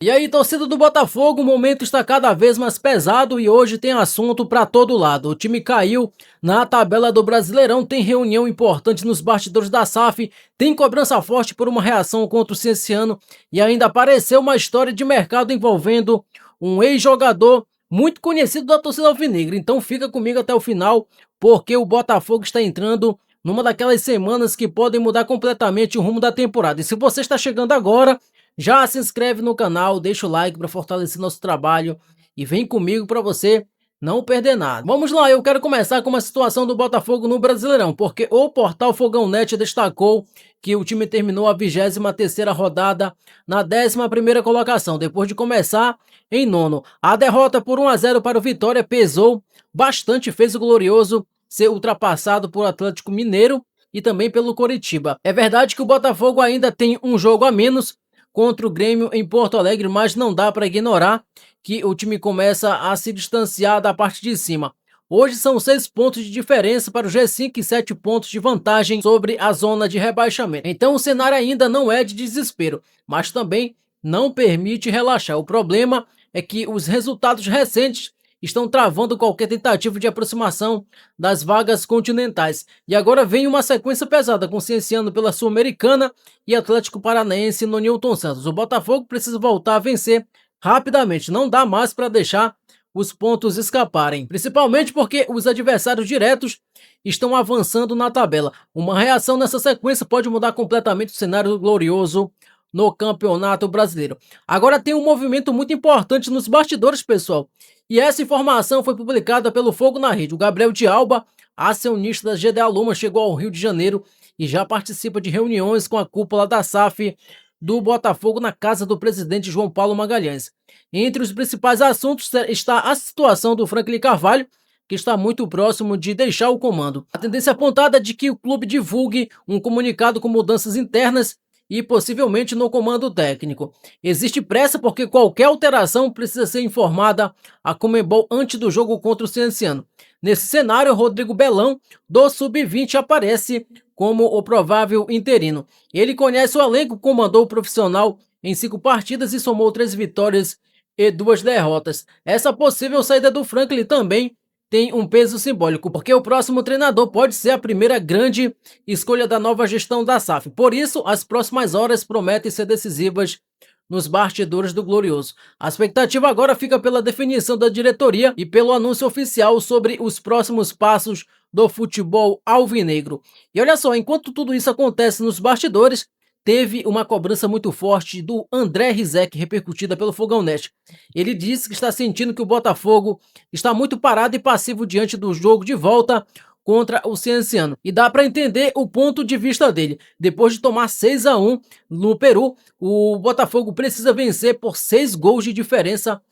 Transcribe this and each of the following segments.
E aí, torcida do Botafogo, o momento está cada vez mais pesado e hoje tem assunto para todo lado. O time caiu na tabela do Brasileirão, tem reunião importante nos bastidores da SAF, tem cobrança forte por uma reação contra o Cienciano e ainda apareceu uma história de mercado envolvendo um ex-jogador muito conhecido da torcida alvinegra. Então fica comigo até o final, porque o Botafogo está entrando numa daquelas semanas que podem mudar completamente o rumo da temporada. E se você está chegando agora, já se inscreve no canal, deixa o like para fortalecer nosso trabalho e vem comigo para você não perder nada. Vamos lá, eu quero começar com uma situação do Botafogo no Brasileirão, porque o portal Fogão Net destacou que o time terminou a 23ª rodada na 11ª colocação, depois de começar em nono. A derrota por 1-0 para o Vitória pesou bastante, fez o Glorioso ser ultrapassado por Atlético Mineiro e também pelo Coritiba. É verdade que o Botafogo ainda tem um jogo a menos contra o Grêmio em Porto Alegre, mas não dá para ignorar que o time começa a se distanciar da parte de cima. Hoje são 6 pontos de diferença para o G5 e 7 pontos de vantagem sobre a zona de rebaixamento. Então o cenário ainda não é de desespero, mas também não permite relaxar. O problema é que os resultados recentes estão travando qualquer tentativa de aproximação das vagas continentais. E agora vem uma sequência pesada, com Cienciano pela Sul-Americana e Atlético Paranaense no Newton Santos. O Botafogo precisa voltar a vencer rapidamente, não dá mais para deixar os pontos escaparem, principalmente porque os adversários diretos estão avançando na tabela. Uma reação nessa sequência pode mudar completamente o cenário glorioso no Campeonato Brasileiro. Agora tem um movimento muito importante nos bastidores, pessoal, e essa informação foi publicada pelo Fogo na Rede. O Gabriel de Alba, acionista da GDA Luma, chegou ao Rio de Janeiro e já participa de reuniões com a cúpula da SAF do Botafogo na casa do presidente João Paulo Magalhães. Entre os principais assuntos está a situação do Franklin Carvalho, que está muito próximo de deixar o comando. A tendência apontada é de que o clube divulgue um comunicado com mudanças internas e possivelmente no comando técnico. Existe pressa porque qualquer alteração precisa ser informada à Conmebol antes do jogo contra o Cienciano. Nesse cenário, Rodrigo Belão, do Sub-20, aparece como o provável interino. Ele conhece o elenco, comandou o profissional em 5 partidas e somou 3 vitórias e 2 derrotas. Essa possível saída do Franklin também tem um peso simbólico, porque o próximo treinador pode ser a primeira grande escolha da nova gestão da SAF. Por isso, as próximas horas prometem ser decisivas nos bastidores do Glorioso. A expectativa agora fica pela definição da diretoria e pelo anúncio oficial sobre os próximos passos do futebol alvinegro. E olha só, enquanto tudo isso acontece nos bastidores, teve uma cobrança muito forte do André Rizek, repercutida pelo Fogão Net. Ele disse que está sentindo que o Botafogo está muito parado e passivo diante do jogo de volta contra o Cienciano. E dá para entender o ponto de vista dele. Depois de tomar 6-1 no Peru, o Botafogo precisa vencer por 6 gols de diferença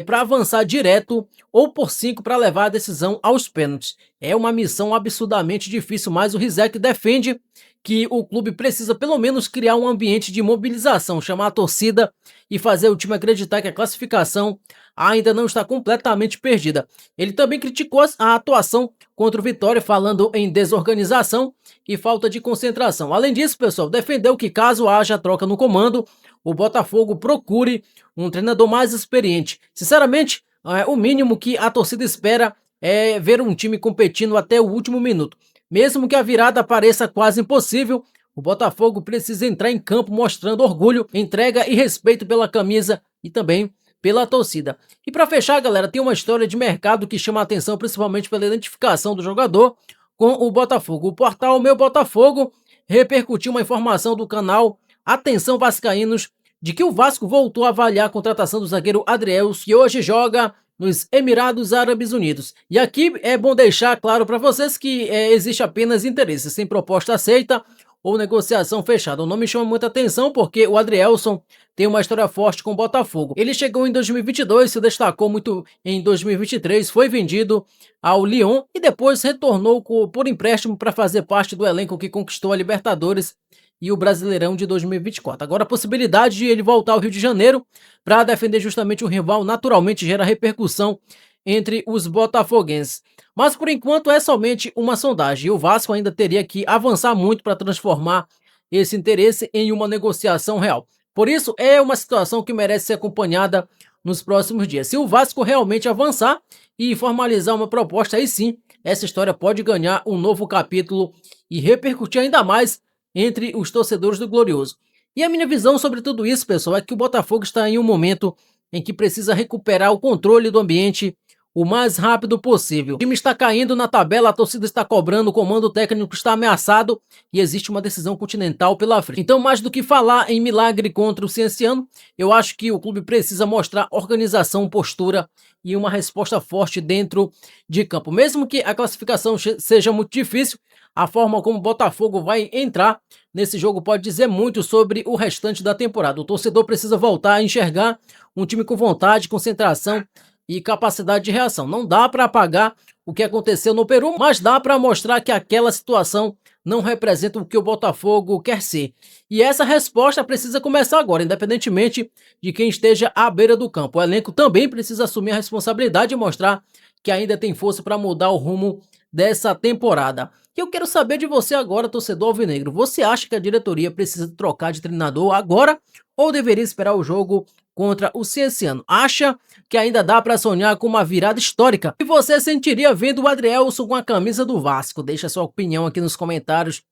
para avançar direto ou por 5 para levar a decisão aos pênaltis. É uma missão absurdamente difícil, mas o Rizek defende que o clube precisa pelo menos criar um ambiente de mobilização, chamar a torcida e fazer o time acreditar que a classificação ainda não está completamente perdida. Ele também criticou a atuação contra o Vitória, falando em desorganização e falta de concentração. Além disso, pessoal, defendeu que caso haja troca no comando, o Botafogo procure um treinador mais experiente. Sinceramente, o mínimo que a torcida espera é ver um time competindo até o último minuto. Mesmo que a virada pareça quase impossível, o Botafogo precisa entrar em campo mostrando orgulho, entrega e respeito pela camisa e também pela torcida. E para fechar, galera, tem uma história de mercado que chama a atenção principalmente pela identificação do jogador com o Botafogo. O portal Meu Botafogo repercutiu uma informação do canal Atenção Vascaínos de que o Vasco voltou a avaliar a contratação do zagueiro Adrielson, que hoje joga nos Emirados Árabes Unidos. E aqui é bom deixar claro para vocês que existe apenas interesse, sem proposta aceita ou negociação fechada. O nome chama muita atenção porque o Adrielson tem uma história forte com o Botafogo. Ele chegou em 2022, se destacou muito em 2023, foi vendido ao Lyon e depois retornou por empréstimo para fazer parte do elenco que conquistou a Libertadores e o Brasileirão de 2024. Agora a possibilidade de ele voltar ao Rio de Janeiro para defender justamente o rival naturalmente gera repercussão entre os botafoguenses. Mas por enquanto é somente uma sondagem e o Vasco ainda teria que avançar muito para transformar esse interesse em uma negociação real. Por isso, é uma situação que merece ser acompanhada nos próximos dias. Se o Vasco realmente avançar e formalizar uma proposta, aí sim, essa história pode ganhar um novo capítulo e repercutir ainda mais entre os torcedores do Glorioso. E a minha visão sobre tudo isso, pessoal, é que o Botafogo está em um momento em que precisa recuperar o controle do ambiente o mais rápido possível. O time está caindo na tabela, a torcida está cobrando, o comando técnico está ameaçado e existe uma decisão continental pela frente. Então, mais do que falar em milagre contra o Cienciano, eu acho que o clube precisa mostrar organização, postura e uma resposta forte dentro de campo. Mesmo que a classificação seja muito difícil, a forma como o Botafogo vai entrar nesse jogo pode dizer muito sobre o restante da temporada. O torcedor precisa voltar a enxergar um time com vontade, concentração e capacidade de reação. Não dá para apagar o que aconteceu no Peru, mas dá para mostrar que aquela situação não representa o que o Botafogo quer ser. E essa resposta precisa começar agora, independentemente de quem esteja à beira do campo. O elenco também precisa assumir a responsabilidade e mostrar que ainda tem força para mudar o rumo dessa temporada. E eu quero saber de você agora, torcedor alvinegro. Você acha que a diretoria precisa trocar de treinador agora ou deveria esperar o jogo contra o Cienciano? Acha que ainda dá para sonhar com uma virada histórica? E você sentiria vendo o Adrielson com a camisa do Vasco? Deixa sua opinião aqui nos comentários,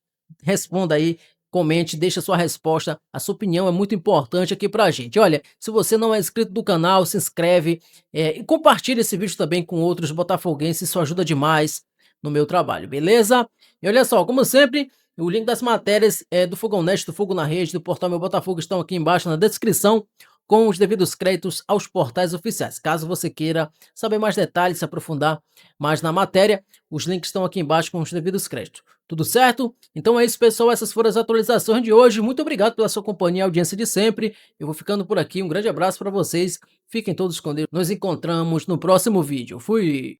responda aí, comente, deixa sua resposta. A sua opinião é muito importante aqui pra gente. Olha, se você não é inscrito do canal, se inscreve e compartilha esse vídeo também com outros botafoguenses, isso ajuda demais no meu trabalho, beleza? E olha só, como sempre, o link das matérias do Fogão Net, do Fogo na Rede, do portal Meu Botafogo estão aqui embaixo na descrição, com os devidos créditos aos portais oficiais. Caso você queira saber mais detalhes, se aprofundar mais na matéria, os links estão aqui embaixo com os devidos créditos. Tudo certo? Então é isso, pessoal. Essas foram as atualizações de hoje. Muito obrigado pela sua companhia e audiência de sempre. Eu vou ficando por aqui. Um grande abraço para vocês. Fiquem todos com Deus. Nos encontramos no próximo vídeo. Fui!